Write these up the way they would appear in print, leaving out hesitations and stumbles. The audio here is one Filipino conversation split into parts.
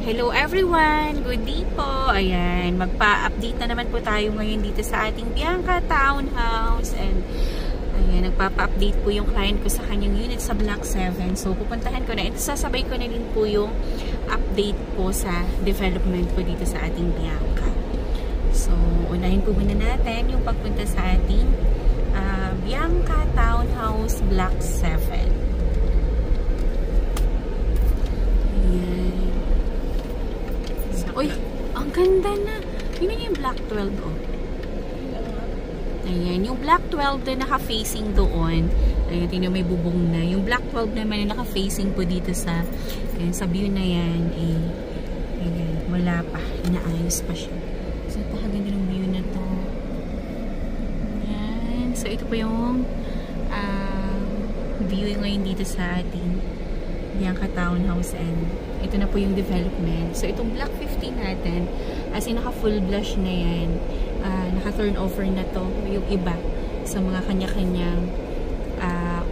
Hello everyone! Good day po! Ayan, magpa-update na naman po tayo ngayon dito sa ating Bianca Townhouse. And ayan, nagpapa-update po yung client ko sa kanyang unit sa Block 7. So, pupuntahan ko na. Ito, sasabay ko na din po yung update po sa development po dito sa ating Bianca. So, unahin po muna natin yung pagpunta sa ating Bianca Townhouse Block 7. Uy, ang ganda na. Yun na yung Block 12, oh. Ayan, yung Block 12 na naka-facing doon. Ayan, tingnan may bubong na. Yung Block 12 naman na naka-facing po dito sa, ayan, sa view na yan, eh, ayan, wala pa. Inaayos pa siya. So, napakaganda ng view na to. Ayan. So, ito po yung view ngayon dito sa ating Bianca Townhouse, and ito na po yung development. So, itong Block 15 natin, as in naka-full blush na yan, naka-turnover na to yung iba sa mga kanya-kanyang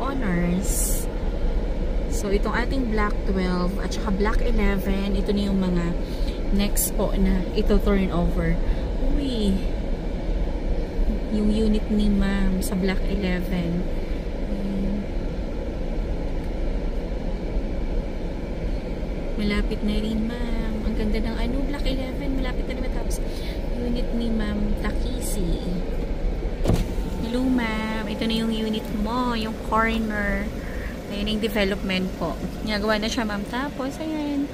owners. So, itong ating Block 12 at saka Block 11, ito na yung mga next po na ito turnover. Uy! Yung unit ni ma'am sa Block 11. Malapit na rin, ma'am. Ang ganda ng Block 11. Malapit na rin matapos. Unit ni Ma'am Takisi. Hello, ma'am. Ito na yung unit mo. Yung corner. Ayan yung development po. Nagawa na siya, ma'am. Tapos, ayan.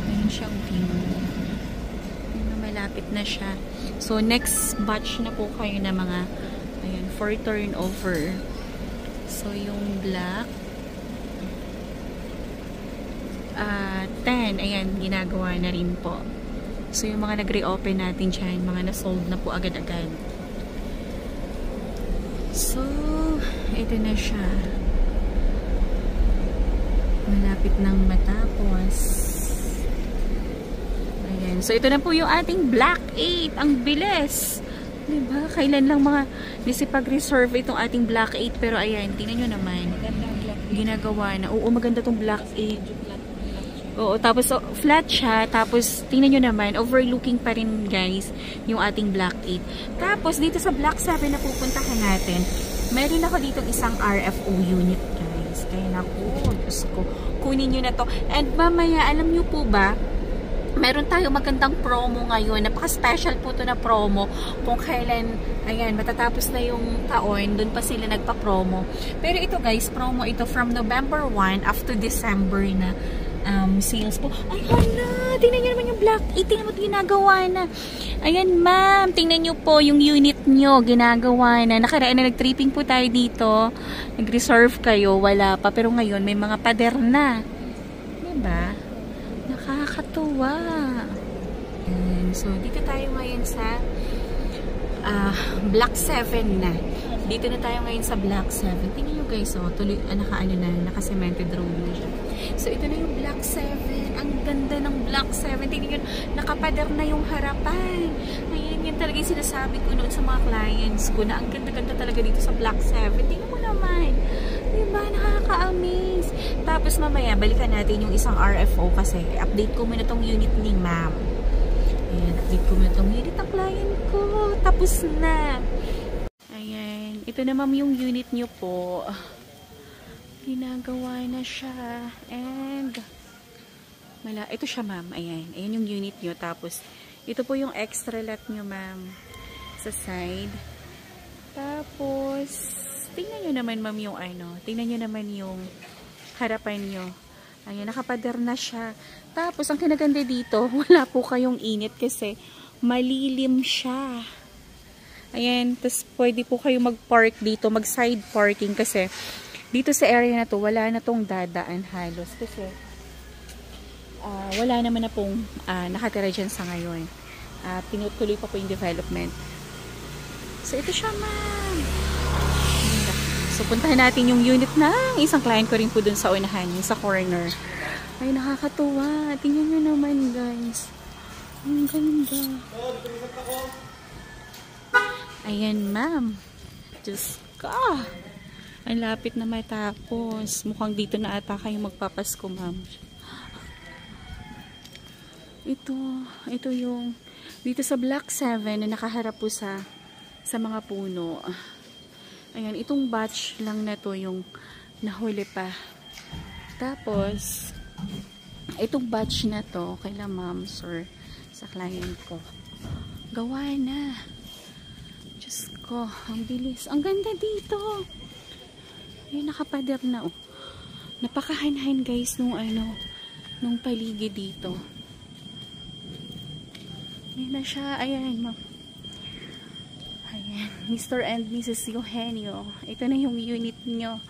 Ayan siyang view. Malapit na siya. So, next batch na po kayo na mga, ayan, for turnover. So, yung black 10, ayan, ginagawa na rin po. So, yung mga nag-reopen natin dyan, mga na-sold na po agad-agad. So, ito na siya. Malapit nang matapos. Ayan. So, ito na po yung ating Block 8. Ang bilis! Diba? Kailan lang mga nisipag-reserve itong ating Block 8. Pero, ayan, tingnan nyo naman. Ginagawa na. Oo, maganda tong Block 8. Oo, tapos flat siya, tapos tingnan nyo naman, overlooking pa rin guys yung ating Block 8. Tapos dito sa Block 7 na pupuntahan natin, meron ako dito isang RFO unit guys. Kaya naku, Diyos ko, kunin nyo na to. And mamaya, alam nyo po ba, meron tayo magandang promo ngayon. Napaka-special po to na promo. Kung kailan, ayan, matatapos na yung taon, dun pa sila nagpa-promo. Pero ito guys, promo ito from November 1 up to December na sales po. Ay, hala! Tingnan nyo naman yung Block 8. Tingnan mo ito ginagawa na. Ayan, ma'am. Tingnan nyo po yung unit nyo. Ginagawa na. Nakaraan na nag-tripping po tayo dito. Nag-reserve kayo. Wala pa. Pero ngayon, may mga pader na. Diba? Nakakatuwa. Ayan. So, dito tayo ngayon sa Block 7 na. Dito na tayo ngayon sa Block 7. Tingnan nyo guys, oh, tuloy, naka-cemented road na siya. So, ito na yung Block 7. Ang ganda ng Block 7. Tingnan nyo, nakapader na yung harapan. Ayan, yan talaga yung sinasabi ko noon sa mga clients ko na ang ganda-ganda talaga dito sa Block 7. Tingnan mo naman. Diba? Nakaka-amaze. Tapos mamaya, balikan natin yung isang RFO kasi update ko muna tong unit ni ma'am. Ayan, update ko muna tong unit ng client ko. Tapos na. Ayan. Ito na ma'am yung unit nyo po. Ginagawa na siya. And ito siya ma'am. Ayan. Ayan yung unit nyo. Tapos, ito po yung extra lot nyo ma'am. Sa side. Tapos, tingnan nyo naman ma'am yung tingnan nyo naman yung harapan nyo. Ayan, nakapader na siya. Tapos, ang kinaganda dito, wala po kayong init kasi malilim siya. Ayan, tapos pwede po kayo mag-park dito, mag-side parking kasi dito sa area na to, wala na tong dadaan halos kasi wala naman na pong nakatira dyan sa ngayon. Tinutuloy pa po yung development. So, ito siya ma'am. So, puntahan natin yung unit ng isang client ko rin po dun sa unahan, yung sa corner. Ay, nakakatuwa. Tingnan nyo naman guys. Ang ganda. Ayan ma'am. Diyos ka. Ang lapit na matapos. Mukhang dito na ata kayo magpapasko, ma'am. Ito yung dito sa Block 7 na nakaharap po sa mga puno. Ayan, itong batch lang na to yung nahuli pa. Tapos, itong batch na to, kaila ma'am, sir, sa client ko. Gawa na. Diyos ko, ang bilis. Ang ganda dito. Ayun, nakapader na, oh. Napakahanhan, guys, nung paligid dito. Ayan na siya. Ayan, ma'am. Ayan, Mr. and Mrs. Eugenio. Ito na yung unit nyo.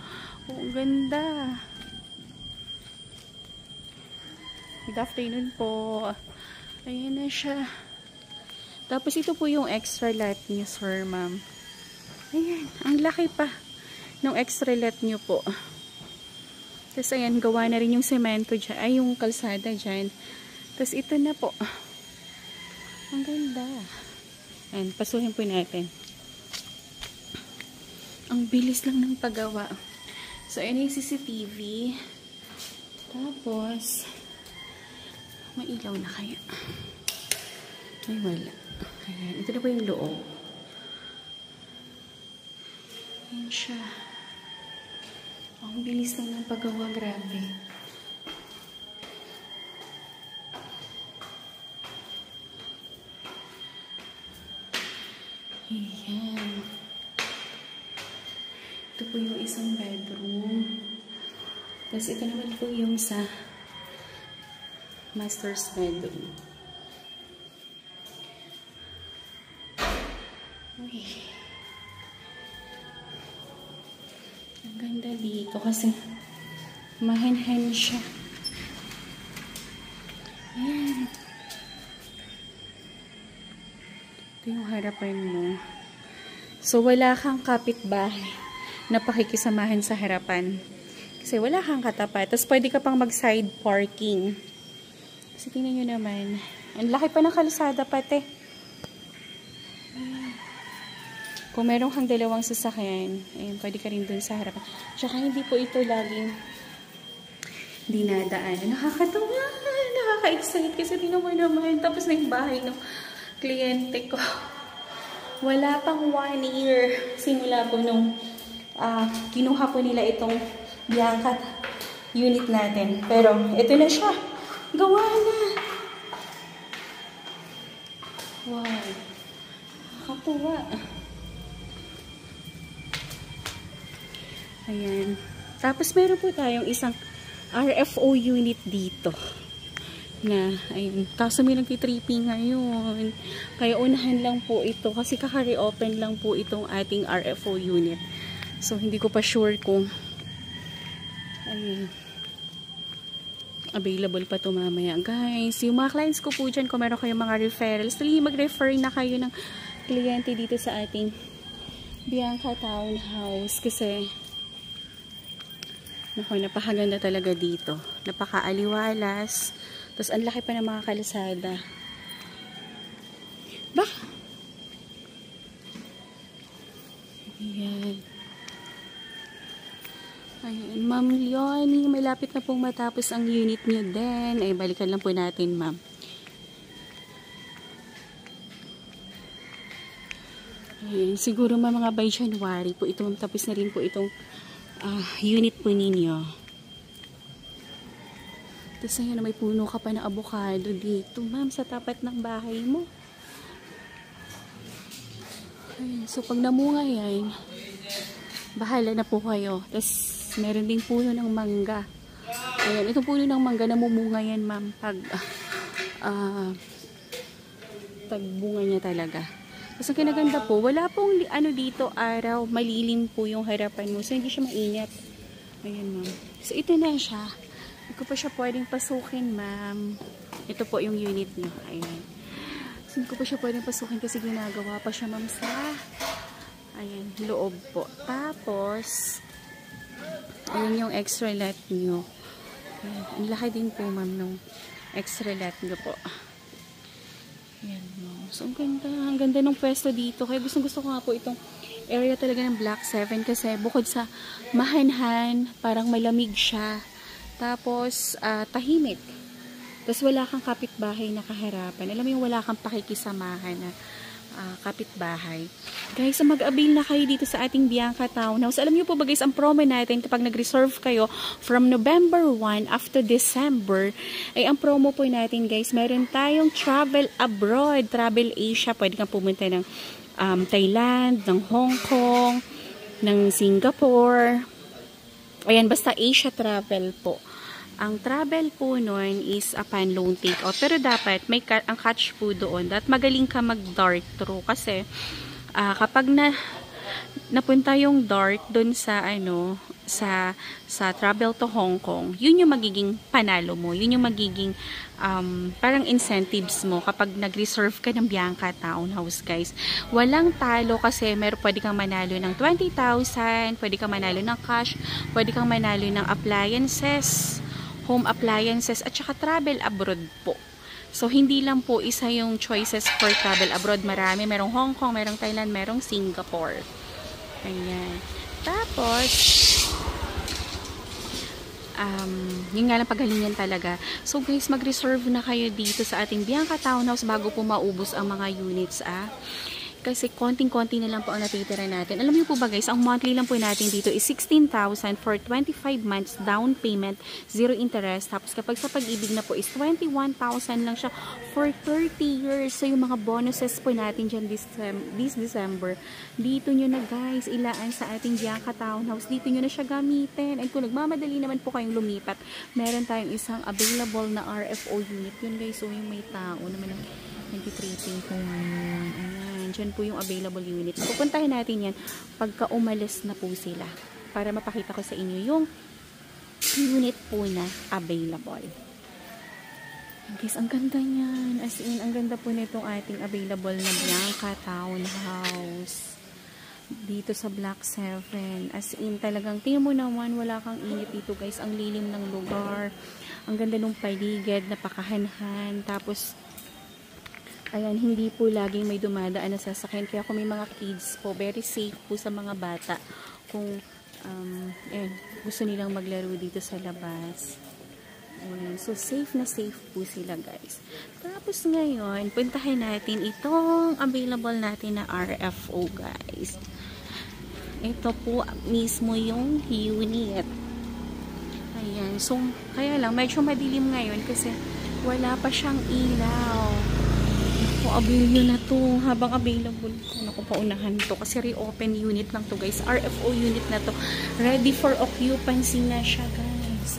Oh, ang ganda. Good afternoon po. Ayan na siya. Tapos ito po yung extra lot nyo, sir, ma'am. Ayan, ang laki pa ng extra lot nyo po. Tapos ayan, gawa na rin yung semento dyan. Ay, yung kalsada dyan. Tapos ito na po. Ang ganda. Ayan, pasuhin po natin. Ang bilis lang ng paggawa. So, ayan yung CCTV. Tapos, may ilaw na kaya. Ay, wala. Ayan, ito na po yung loob. Ayan siya. Ang bilis lang ng paggawa, grabe. Ayan. Ito po yung isang bedroom. Tapos ito naman po yung sa master's bedroom. Uy. Ang ganda dito kasi mahanhan siya. Ayan. Ito yung harapan mo. So, wala kang kapitbahay na pakikisamahan sa harapan. Kasi wala kang katapat. Tapos, pwede ka pang mag-side parking. Kasi tingnan nyo naman. Ang laki pa ng kalsada pati. Kung meron kang dalawang sasakyan, ayun, pwede ka rin dun sa harapan. Tsaka hindi po ito laging dinadaan. Nakakatawa, nakaka-excite kasi tingnan mo naman. Tapos na yung bahay ng kliyente ko. Wala pang 1 year simula po nung kinuha po nila itong Bianca unit natin. Pero ito na siya. Gawa na. Wow. Nakakatuwa. Ayan. Tapos meron po tayong isang RFO unit dito. Na, ayun. Kaso may nagtitripping ngayon. Kaya unahan lang po ito. Kasi kaka-reopen lang po itong ating RFO unit. So, hindi ko pa sure kung ayun, available pa ito mamaya. Guys, yung mga clients ko po dyan, kung meron kayong mga referrals, mag-refer na kayo ng kliyente dito sa ating Bianca Townhouse. Kasi naku, napakaganda talaga dito. Napaka-aliwalas. Tapos, ang laki pa ng mga kalsada. Ba? Ayan. Ayan. Ma'am Leonie, may lapit na pong matapos ang unit nyo din. Ay, balikan lang po natin, ma'am. Ayan. Siguro mga by January po ito. Tapos na rin po itong unit po ninyo. Tapos ayan, may puno ka pa na avocado dito, ma'am, sa tapat ng bahay mo. Ayan, so pag namunga yan, bahala na po kayo. Tapos meron ding puno ng mangga. Ayan, itong puno ng mangga, namumunga yan, ma'am, pag bunga niya talaga. Tapos ang kinaganda po, wala pong dito araw, malilim po yung harapan mo. So hindi siya mainit. Ayan, ma'am. So ito na siya. Hindi ko pa siya pwedeng pasukin, ma'am. Ito po yung unit niyo. Ayan. So, hindi ko pa siya pwedeng pasukin kasi ginagawa pa siya, ma'am, sa ayan, loob po. Tapos, ayun yung extra lot niyo. Ayan. Ang laki din po, ma'am, ng extra lot niyo po. Ayan, ma'am. So, ang ganda ng pwesto dito. Kaya gusto ko nga po itong area talaga ng Block 7 kasi bukod sa mahanhan, parang malamig siya. Tapos, tahimik. Tapos wala kang kapitbahay na kaharapan. Alam mo yung wala kang pakikisamahan na kapitbahay. Guys, so mag-avail na kayo dito sa ating Bianca Townhouse. Alam niyo po ba guys, ang promo natin kapag nag-reserve kayo from November 1 after December, ay ang promo po natin guys, meron tayong travel abroad, travel Asia. Pwede kang pumunta ng Thailand, ng Hong Kong, ng Singapore. Ayan, basta Asia travel po. Ang travel po nun is upon loan take-out. Pero dapat, ang catch po doon, that magaling ka mag-dart through. Kasi, kapag napunta yung dart doon sa, sa travel to Hong Kong, yun yung magiging panalo mo. Yun yung magiging, parang incentives mo kapag nag-reserve ka ng Bianca Townhouse, guys. Walang talo kasi pwede kang manalo ng 20,000, pwede kang manalo ng cash, pwede kang manalo ng appliances, home appliances, at saka travel abroad po. So, hindi lang po isa yung choices for travel abroad. Marami. Merong Hong Kong, merong Thailand, merong Singapore. Ayan. Tapos, yun nga lang pagalingan talaga. So, guys, mag-reserve na kayo dito sa ating Bianca Townhouse bago po maubos ang mga units, Kasi konting-konti na lang po ang natitira natin. Alam niyo po ba guys, ang monthly lang po natin dito is 16,000 for 25 months down payment, 0 interest. Tapos kapag sa pag-ibig na po is 21,000 lang siya for 30 years. So yung mga bonuses po natin dyan this December, dito nyo na guys, ilaan sa ating Bianca Townhouse. Dito nyo na siya gamitin. And kung nagmamadali naman po kayong lumipat, meron tayong isang available na RFO unit. Yun guys, so yung may tao naman ang nag-treating po ngayon. Ayan, dyan po yung available units. Pupuntahin natin yan pagka umalis na po sila. Para mapakita ko sa inyo yung unit po na available. Guys, ang ganda niyan. As in, ang ganda po nitong ating available na Bianca Townhouse. Dito sa Block 7. As in, talagang tingnan mo naman, wala kang init dito guys. Ang lilim ng lugar. Ang ganda ng paligid, napakahanhan. Tapos, ayan, hindi po laging may dumadaan na sasakyan. Kaya kung may mga kids po, very safe po sa mga bata. Kung gusto nilang maglaro dito sa labas. Ayan, so, safe na safe po sila, guys. Tapos ngayon, puntahin natin itong available natin na RFO, guys. Ito po mismo yung unit. Ayan, so, kaya lang, medyo madilim ngayon kasi wala pa siyang ilaw. Avail nyo na to habang available ko. Naku, paunahan to kasi reopen unit lang to guys. RFO unit na to. Ready for occupancy na siya guys.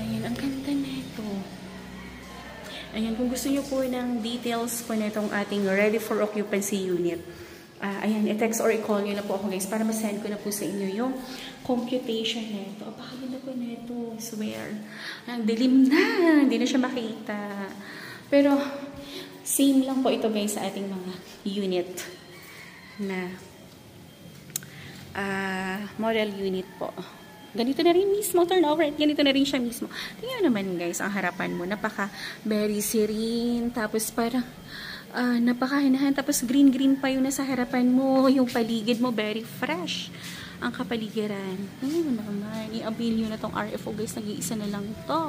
Ayan, ang ganda na ito. Ayan, kung gusto nyo po ng details po na itong ating ready for occupancy unit, ayan, i-text or i-call nyo na po ako guys para masend ko na po sa inyo yung computation na ito. Apakaganda po na ito. Swear. Ang dilim na. Hindi na siya makita. Pero, same lang po ito guys sa ating mga unit na model unit po. Ganito na rin mismo, turnover, ganito na rin siya mismo. Tingnan naman guys, ang harapan mo, napaka very serene, tapos parang napakahinahan, tapos green pa yung nasa harapan mo, yung paligid mo, very fresh ang kapaligiran. Ayun naman, i-avail nyo na tong RFO guys, nag-iisa na lang ito.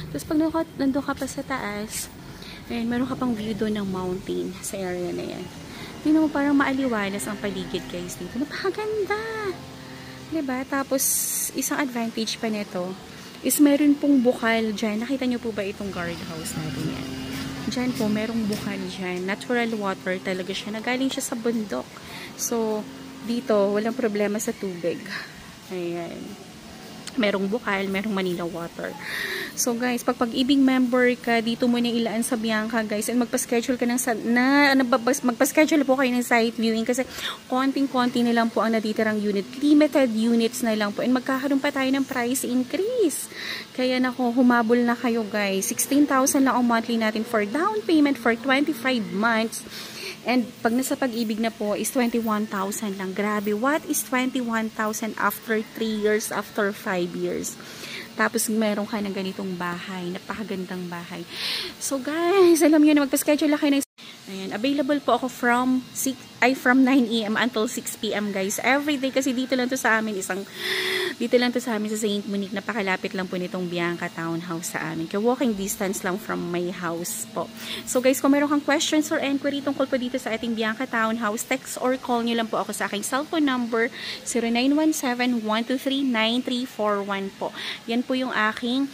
Tapos pag nandun ka pa sa taas, ayan, meron ka pang view doon ng mountain sa area na yan. Tingnan mo, parang maaliwalas ang paligid guys dito. Napakaganda! Diba? Tapos, isang advantage pa nito is meron pong bukal dyan. Nakita nyo po ba itong guardhouse natin yan? Dyan po, merong bukal dyan. Natural water talaga siya. Nagaling siya sa bundok. So, dito, walang problema sa tubig. Ayan. Merong bukal, merong Manila water. So guys, pag pag-ibig member ka, dito mo na ilaan sa Bianca guys, and magpa-schedule ka ng magpa-schedule po kayo ng site viewing kasi konting-konti na lang po ang natitirang unit. Limited units na lang po, and magkakaroon pa tayo ng price increase. Kaya nako, humabol na kayo guys. 16,000 lang ang monthly natin for down payment for 25 months. And pag nasa pag-ibig na po is 21,000 lang. Grabe, what is 21,000 after 3 years, after 5 years? Tapos meron ka ng ganitong bahay, napakagandang bahay. So guys, alam niyo na, magpa-schedule lang kayo ng... Ayan, available po ako from 9 AM until 6 PM guys. Every day kasi dito lang to sa amin, isang Dito lang to sa amin sa Saint Monique. Napakalapit lang po nitong Bianca Townhouse sa amin. Kaya walking distance lang from my house po. So guys, kung meron kang questions or inquiry tungkol po dito sa ating Bianca Townhouse, text or call nyo lang po ako sa aking cellphone number 0917-123-9341 po. Yan po yung aking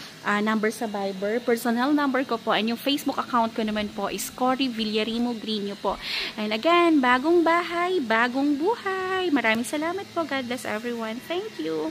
number sa Viber. Personal number ko po and yung Facebook account ko naman po is Cory Villarimo Grino po. And again, bagong bahay, bagong buhay. Maraming salamat po. God bless everyone. Thank you.